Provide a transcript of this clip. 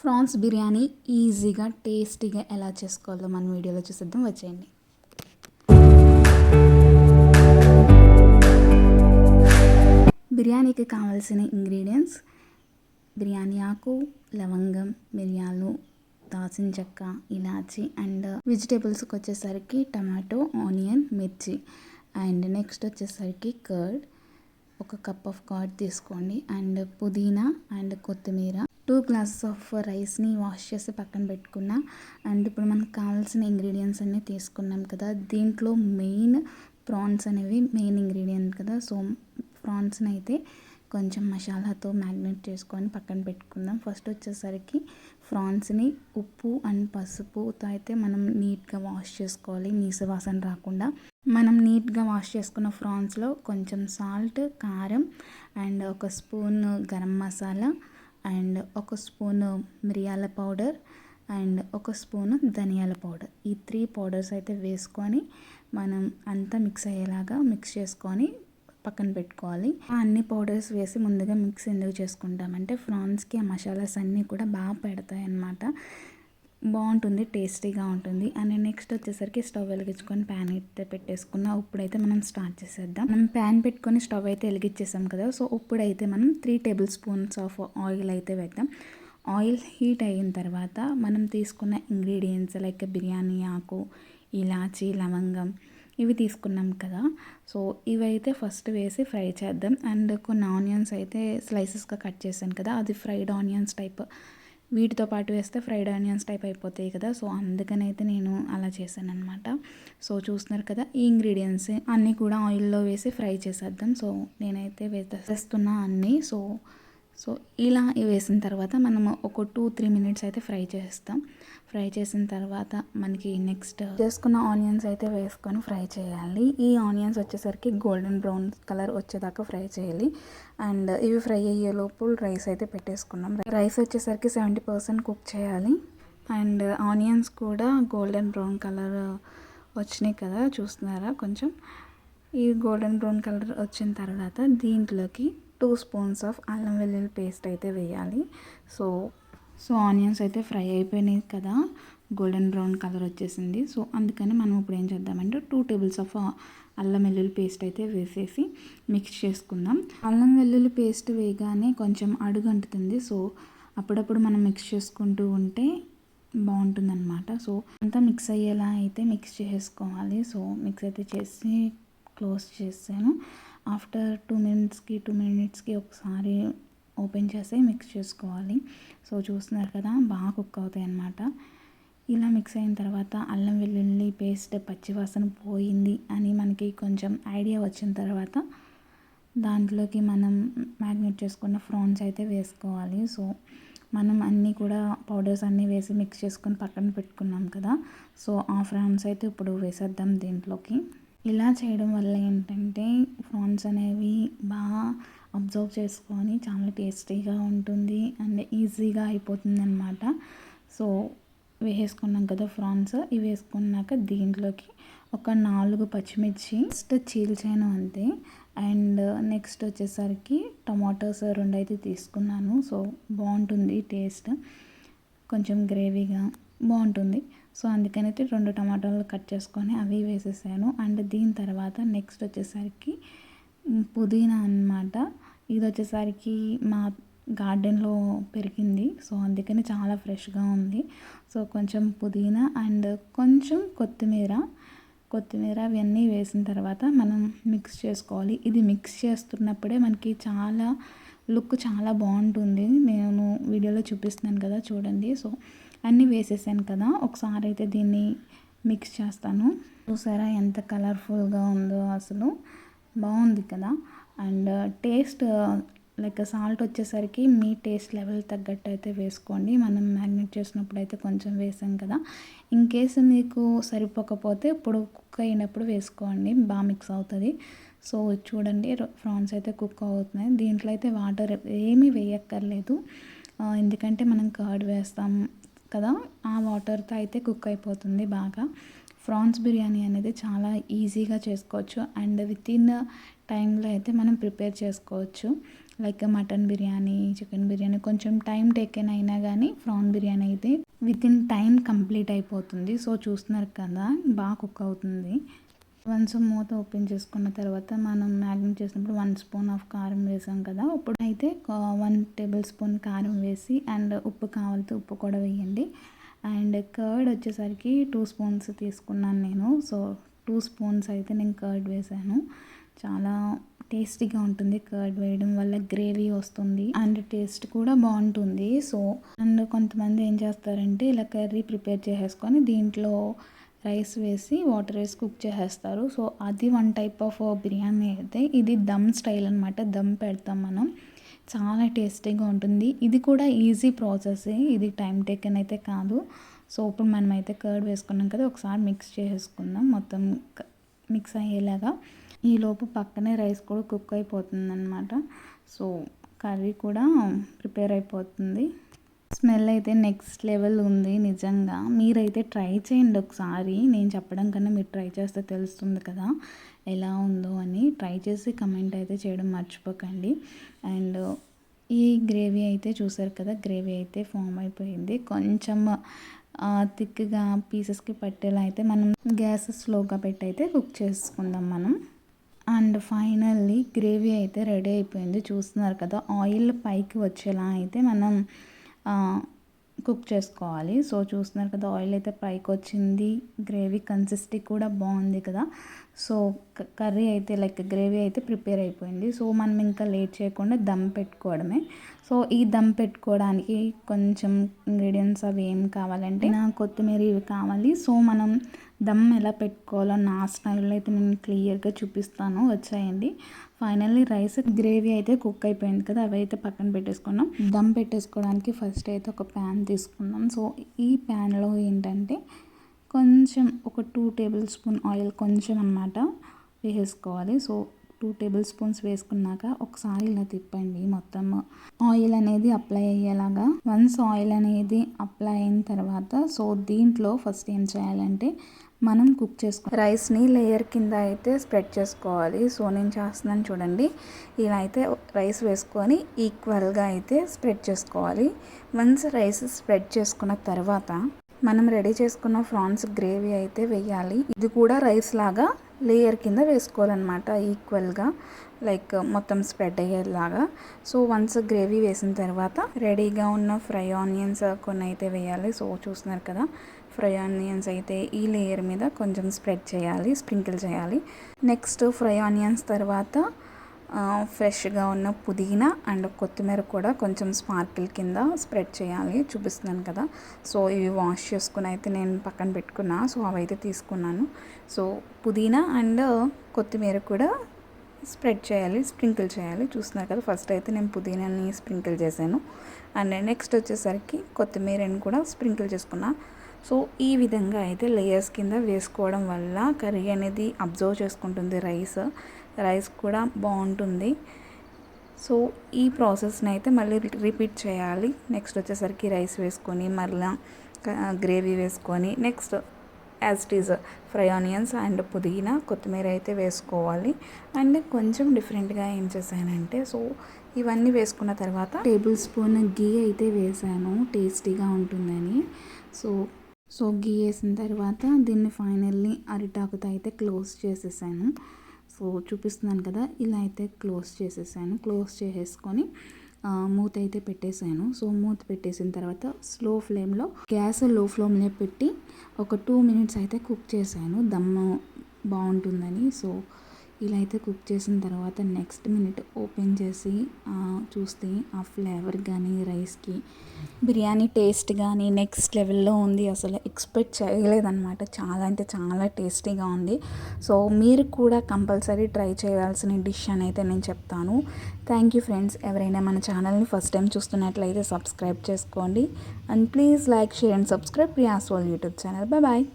Prawns biryani ఈజీగా టేస్టీగా ఎలా చేసుకోవాలో మన వీడియోలో చూసేద్దాం, వచ్చేయండి. బిర్యానీకి కావాల్సిన ఇంగ్రీడియంట్స్: బిర్యానీ ఆకు, లవంగం, మిరియాలు, దాల్చిన చెక్క, ఇలాచి అండ్ వెజిటేబుల్స్కి వచ్చేసరికి టమాటో, ఆనియన్, మిర్చి అండ్ నెక్స్ట్ వచ్చేసరికి కర్డ్, ఒక కప్ ఆఫ్ కర్డ్ తీసుకోండి అండ్ పుదీనా అండ్ కొత్తిమీర, 2 గ్లాసెస్ ఆఫ్ రైస్ని వాష్ చేసి పక్కన పెట్టుకున్నా. అండ్ ఇప్పుడు మనకు కావాల్సిన ఇంగ్రీడియంట్స్ అన్నీ తీసుకున్నాం కదా, దీంట్లో మెయిన్ ప్రాన్స్ అనేవి మెయిన్ ఇంగ్రీడియంట్ కదా. సో ప్రాన్స్ని అయితే కొంచెం మసాలాతో మ్యాగ్నేట్ చేసుకొని పక్కన పెట్టుకుందాం. ఫస్ట్ వచ్చేసరికి ప్రాన్స్ని ఉప్పు అండ్ పసుపుతో అయితే మనం నీట్గా వాష్ చేసుకోవాలి, నీసు వాసన రాకుండా. మనం నీట్గా వాష్ చేసుకున్న ప్రాన్స్లో కొంచెం సాల్ట్, కారం అండ్ ఒక స్పూన్ గరం మసాలా అండ్ ఒక స్పూను మిరియాల పౌడర్ అండ్ ఒక స్పూను ధనియాల పౌడర్, ఈ 3 పౌడర్స్ అయితే వేసుకొని మనం అంతా మిక్స్ అయ్యేలాగా మిక్స్ చేసుకొని పక్కన పెట్టుకోవాలి. అన్ని పౌడర్స్ వేసి ముందుగా మిక్స్ ఎందుకు చేసుకుంటామంటే ప్రాన్స్కి ఆ మసాలాస్ అన్నీ కూడా బాగా పెడతాయి అన్నమాట, బాగుంటుంది, టేస్టీగా ఉంటుంది. అండ్ నెక్స్ట్ వచ్చేసరికి స్టవ్ వెలిగించుకొని ప్యాన్ అయితే పెట్టేసుకున్నా. ఇప్పుడైతే మనం స్టార్ట్ చేసేద్దాం. మనం ప్యాన్ పెట్టుకొని స్టవ్ అయితే వెలిగించేసాం కదా, సో ఇప్పుడైతే మనం 3 టేబుల్ స్పూన్స్ ఆఫ్ ఆయిల్ అయితే వేద్దాం. ఆయిల్ హీట్ అయిన తర్వాత మనం తీసుకున్న ఇంగ్రీడియంట్స్ లైక్ బిర్యానీ ఆకు, ఇలాచి, లవంగం ఇవి తీసుకున్నాం కదా, సో ఇవైతే ఫస్ట్ వేసి ఫ్రై చేద్దాం. అండ్ కొన్ని ఆనియన్స్ అయితే స్లైసెస్గా కట్ చేశాను కదా, అది ఫ్రైడ్ ఆనియన్స్ టైప్, వీటితో పాటు వేస్తే ఫ్రైడ్ ఆనియన్స్ టైప్ అయిపోతాయి కదా, సో అందుకని అయితే నేను అలా చేశాను అనమాట. సో చూస్తున్నారు కదా, ఈ ఇంగ్రీడియంట్స్ అన్నీ కూడా ఆయిల్లో వేసి ఫ్రై చేసేద్దాం. సో నేనైతే వేస్తున్నా అన్నీ. సో ఇలా వేసిన తర్వాత మనం ఒక 2-3 మినిట్స్ అయితే ఫ్రై చేస్తాం. ఫ్రై చేసిన తర్వాత మనకి నెక్స్ట్ చేసుకున్న ఆనియన్స్ అయితే వేసుకొని ఫ్రై చేయాలి. ఈ ఆనియన్స్ వచ్చేసరికి గోల్డెన్ బ్రౌన్ కలర్ వచ్చేదాకా ఫ్రై చేయాలి. అండ్ ఇవి ఫ్రై అయ్యేలోపు రైస్ అయితే పెట్టేసుకున్నాం. రైస్ వచ్చేసరికి 70% కుక్ చేయాలి. అండ్ ఆనియన్స్ కూడా గోల్డెన్ బ్రౌన్ కలర్ వచ్చినాయి కదా, చూస్తున్నారా కొంచెం. ఈ గోల్డెన్ బ్రౌన్ కలర్ వచ్చిన తర్వాత దీంట్లోకి 2 స్పూన్స్ ఆఫ్ అల్లం వెల్లుల్లి పేస్ట్ అయితే వేయాలి. సో ఆనియన్స్ అయితే ఫ్రై అయిపోయినాయి కదా, గోల్డెన్ బ్రౌన్ కలర్ వచ్చేసింది. సో అందుకని మనం ఇప్పుడు ఏం చేద్దామంటే 2 టేబుల్స్ ఆఫ్ అల్లం వెల్లుల్లి పేస్ట్ అయితే వేసేసి మిక్స్ చేసుకుందాం. అల్లం వెల్లుల్లి పేస్ట్ వేయగానే కొంచెం అడుగు అంటుతుంది, సో అప్పుడప్పుడు మనం మిక్స్ చేసుకుంటూ ఉంటే బాగుంటుందన్నమాట. సో అంతా మిక్స్ అయ్యేలా అయితే మిక్స్ చేసుకోవాలి. సో మిక్స్ అయితే చేసి క్లోజ్ చేసాను. ఆఫ్టర్ 2 మినిట్స్కి ఒకసారి ఓపెన్ చేసి మిక్స్ చేసుకోవాలి. సో చూస్తున్నారు కదా, బాగా కుక్ అవుతాయి అన్నమాట. ఇలా మిక్స్ అయిన తర్వాత అల్లం వెల్లుల్లి పేస్ట్ పచ్చివాసన పోయింది అని మనకి కొంచెం ఐడియా వచ్చిన తర్వాత దాంట్లోకి మనం మ్యాగ్నేట్ చేసుకున్న ప్రాన్స్ అయితే వేసుకోవాలి. సో మనం అన్నీ కూడా పౌడర్స్ అన్నీ వేసి మిక్స్ చేసుకొని పక్కన పెట్టుకున్నాం కదా, సో ఆ ప్రాన్స్ అయితే ఇప్పుడు వేసేద్దాం దీంట్లోకి. ఇలా చేయడం వల్ల ఏంటంటే ప్రాన్స్ అనేవి బాగా అబ్జర్వ్ చేసుకొని చాలా టేస్టీగా ఉంటుంది అండ్ ఈజీగా అయిపోతుంది అన్నమాట. సో వేసుకున్నాం కదా ప్రాన్స్, ఇవి వేసుకున్నాక దీంట్లోకి ఒక 4 పచ్చిమిర్చి ఫస్ట్ చీల్చాను అంతే. అండ్ నెక్స్ట్ వచ్చేసరికి టమాటోస్ 2 అయితే తీసుకున్నాను. సో బాగుంటుంది టేస్ట్, కొంచెం గ్రేవీగా బాగుంటుంది. సో అందుకనైతే 2 టమాటాలు కట్ చేసుకొని అవి వేసేసాను. అండ్ దీని తర్వాత నెక్స్ట్ వచ్చేసరికి పుదీనా అన్నమాట. ఇది వచ్చేసరికి మా గార్డెన్లో పెరిగింది, సో అందుకని చాలా ఫ్రెష్గా ఉంది. సో కొంచెం పుదీనా అండ్ కొంచెం కొత్తిమీర అవన్నీ వేసిన తర్వాత మనం మిక్స్ చేసుకోవాలి. ఇది మిక్స్ చేస్తున్నప్పుడే మనకి చాలా లుక్ చాలా బాగుంటుంది. నేను వీడియోలో చూపిస్తున్నాను కదా, చూడండి. సో అన్నీ వేసేసాను కదా, ఒకసారి అయితే దీన్ని మిక్స్ చేస్తాను. చూసారా ఎంత కలర్ఫుల్గా ఉందో, అసలు బాగుంది కదా. అండ్ టేస్ట్ లైక్ సాల్ట్ వచ్చేసరికి మీ టేస్ట్ లెవెల్ తగ్గట్టు అయితే వేసుకోండి. మనం మ్యాగ్నేట్ చేసినప్పుడు అయితే కొంచెం వేసాం కదా, ఇన్ కేసు మీకు సరిపోకపోతే ఇప్పుడు కుక్ అయినప్పుడు వేసుకోండి, బాగా మిక్స్ అవుతుంది. సో చూడండి ప్రాన్స్ అయితే కుక్ అవుతున్నాయి. దీంట్లో అయితే వాటర్ ఏమీ వేయక్కర్లేదు, ఎందుకంటే మనం కర్డ్ వేస్తాం కదా, ఆ వాటర్తో అయితే కుక్ అయిపోతుంది బాగా. ప్రాన్స్ బిర్యానీ అనేది చాలా ఈజీగా చేసుకోవచ్చు అండ్ విత్ ఇన్ టైంలో అయితే మనం ప్రిపేర్ చేసుకోవచ్చు. Like mutton biryani, chicken biryani కొంచెం టైం టేకెన్ అయినా కానీ ప్రాన్ బిర్యానీ అయితే వితిన్ టైం కంప్లీట్ అయిపోతుంది. సో చూస్తున్నారు కదా బాగా కుక్ అవుతుంది. వన్స్ మూత ఓపెన్ చేసుకున్న తర్వాత మనం మ్యాగ్నెట్ చేసినప్పుడు 1 స్పూన్ ఆఫ్ కారం వేసాం కదా, ఇప్పుడు అయితే 1 టేబుల్ స్పూన్ కారం వేసి అండ్ ఉప్పు కావాలితే ఉప్పు కూడా వేయండి. అండ్ కర్డ్ వచ్చేసరికి 2 స్పూన్స్ తీసుకున్నాను నేను. సో 2 స్పూన్స్ అయితే నేను కర్డ్ వేసాను. చాలా టేస్టీగా ఉంటుంది కర్డ్ వేయడం వల్ల, గ్రేవీ వస్తుంది అండ్ టేస్ట్ కూడా బాగుంటుంది. సో అండ్ కొంతమంది ఏం చేస్తారంటే ఇలా కర్రీ ప్రిపేర్ చేసేసుకొని దీంట్లో రైస్ వేసి వాటర్ వేసి కుక్ చేసేస్తారు. సో అది వన్ టైప్ ఆఫ్ బిర్యానీ అయితే. ఇది దమ్ స్టైల్ అనమాట, దమ్ పెడతాం మనం. చాలా టేస్టీగా ఉంటుంది. ఇది కూడా ఈజీ ప్రాసెసే, ఇది టైం టేకెన్ అయితే కాదు. సో ఇప్పుడు మనమైతే కర్డ్ వేసుకున్నాం కదా, ఒకసారి మిక్స్ చేసేసుకుందాం మొత్తం మిక్స్ అయ్యేలాగా. ఈలోపు పక్కనే రైస్ కూడా కుక్ అయిపోతుంది అనమాట. సో కర్రీ కూడా ప్రిపేర్ అయిపోతుంది. స్మెల్ అయితే నెక్స్ట్ లెవెల్ ఉంది నిజంగా. మీరైతే ట్రై చేయండి ఒకసారి. నేను చెప్పడం కన్నా మీరు ట్రై చేస్తే తెలుస్తుంది కదా ఎలా ఉందో అని. ట్రై చేసి కమెంట్ అయితే చేయడం మర్చిపోకండి. అండ్ ఈ గ్రేవీ అయితే చూసారు కదా, గ్రేవీ అయితే ఫామ్ అయిపోయింది. కొంచెం థిక్గా పీసెస్కి పట్టేలా అయితే మనం గ్యాస్ స్లోగా పెట్టి అయితే కుక్ చేసుకుందాం మనం. అండ్ ఫైనల్లీ గ్రేవీ అయితే రెడీ అయిపోయింది. చూస్తున్నారు కదా, ఆయిల్ పైకి వచ్చేలా అయితే మనం కుక్ చేసుకోవాలి. సో చూస్తున్నారు కదా, ఆయిల్ అయితే పైకి వచ్చింది. గ్రేవీ కన్సిస్టెన్సీ కూడా బాగుంది కదా. సో కర్రీ అయితే లైక్ గ్రేవీ అయితే ప్రిపేర్ అయిపోయింది. సో మనం ఇంకా లేట్ చేయకుండా దమ్ పెట్టుకోవడమే. సో ఈ దమ్ పెట్టుకోవడానికి కొంచెం ఇంగ్రీడియంట్స్ అవి ఏం కావాలంటే కొత్తిమీర ఇవి కావాలి. సో మనం దమ్ ఎలా పెట్టుకోవాలో నా స్టైల్లో అయితే నేను క్లియర్గా చూపిస్తాను, వచ్చాయండి. ఫైనల్లీ రైస్ గ్రేవీ అయితే కుక్ అయిపోయింది కదా, అవి అయితే పక్కన పెట్టేసుకున్నాం. దమ్ పెట్టేసుకోవడానికి ఫస్ట్ అయితే ఒక ప్యాన్ తీసుకున్నాం. సో ఈ ప్యాన్లో ఏంటంటే కొంచెం ఒక 2 టేబుల్ స్పూన్ ఆయిల్ కొంచెం అన్నమాట వేసేసుకోవాలి. సో 2 టేబుల్ స్పూన్స్ వేసుకున్నాక ఒకసారి ఇలా తిప్పండి, మొత్తం ఆయిల్ అనేది అప్లై అయ్యేలాగా. వన్స్ ఆయిల్ అనేది అప్లై అయిన తర్వాత సో దీంట్లో ఫస్ట్ ఏం చేయాలంటే మనం కుక్ చేసుకో రైస్ని లేయర్ కింద అయితే స్ప్రెడ్ చేసుకోవాలి. సో నేను చేస్తున్నాను చూడండి, ఇలా అయితే రైస్ వేసుకొని ఈక్వల్గా అయితే స్ప్రెడ్ చేసుకోవాలి. వన్స్ రైస్ స్ప్రెడ్ చేసుకున్న తర్వాత మనం రెడీ చేసుకున్న ప్రాన్స్ గ్రేవీ అయితే వేయాలి. ఇది కూడా రైస్ లాగా లేయర్ కింద వేసుకోవాలన్నమాట ఈక్వల్గా, లైక్ మొత్తం స్ప్రెడ్ అయ్యేలాగా. సో వన్స్ గ్రేవీ వేసిన తర్వాత రెడీగా ఉన్న ఫ్రై ఆనియన్స్ కొన్ని అయితే వేయాలి. సో చూస్తున్నారు కదా, ఫ్రై ఆనియన్స్ అయితే ఈ లేయర్ మీద కొంచెం స్ప్రెడ్ చేయాలి, స్ప్రింకిల్ చేయాలి. నెక్స్ట్ ఫ్రై ఆనియన్స్ తర్వాత ఫ్రెష్గా ఉన్న పుదీనా అండ్ కొత్తిమీర కూడా కొంచెం స్పార్కిల్ కింద స్ప్రెడ్ చేయాలి, చూపిస్తున్నాను కదా. సో ఇవి వాష్ చేసుకుని అయితే నేను పక్కన పెట్టుకున్నా. సో అవైతే తీసుకున్నాను. సో పుదీనా అండ్ కొత్తిమీర కూడా స్ప్రెడ్ చేయాలి, స్ప్రింకిల్ చేయాలి. చూస్తున్నారు కదా, ఫస్ట్ అయితే నేను పుదీనాని స్ప్రింకిల్ చేశాను అండ్ నెక్స్ట్ వచ్చేసరికి కొత్తిమీరని కూడా స్ప్రింకిల్ చేసుకున్నా. సో ఈ విధంగా అయితే లేయర్స్ కింద వేసుకోవడం వల్ల కర్రీ అనేది అబ్జర్వ్ చేసుకుంటుంది రైస్ కూడా బాగుంటుంది. సో ఈ ప్రాసెస్ని అయితే మళ్ళీ రిపీట్ చేయాలి. నెక్స్ట్ వచ్చేసరికి రైస్ వేసుకొని మళ్ళీ గ్రేవీ వేసుకొని next as it is fry onions and పుదీనా కొత్తిమీర అయితే వేసుకోవాలి. అండ్ కొంచెం డిఫరెంట్గా ఏం చేశానంటే సో ఇవన్నీ వేసుకున్న తర్వాత టేబుల్ స్పూన్ గీ అయితే వేసాను, టేస్టీగా ఉంటుందని. సో గీ వేసిన తర్వాత దీన్ని ఫైనల్లీ అరిటాకుతో అయితే క్లోజ్ చేసేసాను. సో చూపిస్తున్నాను కదా, ఇలా అయితే క్లోజ్ చేసేసుకొని మూత అయితే పెట్టేశాను. సో మూత పెట్టేసిన తర్వాత గ్యాస్ లో ఫ్లేమ్లో పెట్టి ఒక 2 మినిట్స్ అయితే కుక్ చేశాను, దమ్ము బాగుంటుందని. సో ఇలా అయితే కుక్ చేసిన తర్వాత నెక్స్ట్ మినిట్ ఓపెన్ చేసి చూస్తే ఆ ఫ్లేవర్ కానీ రైస్కి బిర్యానీ టేస్ట్ కానీ నెక్స్ట్ లెవెల్లో ఉంది. అసలు ఎక్స్పెక్ట్ చేయలేదన్నమాట, చాలా అంటే చాలా టేస్టీగా ఉంది. సో మీరు కూడా కంపల్సరీ ట్రై చేయాల్సిన డిష్ అని అయితే నేను చెప్తాను. Thank you friends. ఎవరైనా మన ఛానల్ని ఫస్ట్ టైం చూస్తున్నట్లయితే సబ్స్క్రైబ్ చేసుకోండి and please like, share and subscribe Priya's world YouTube channel. Bye.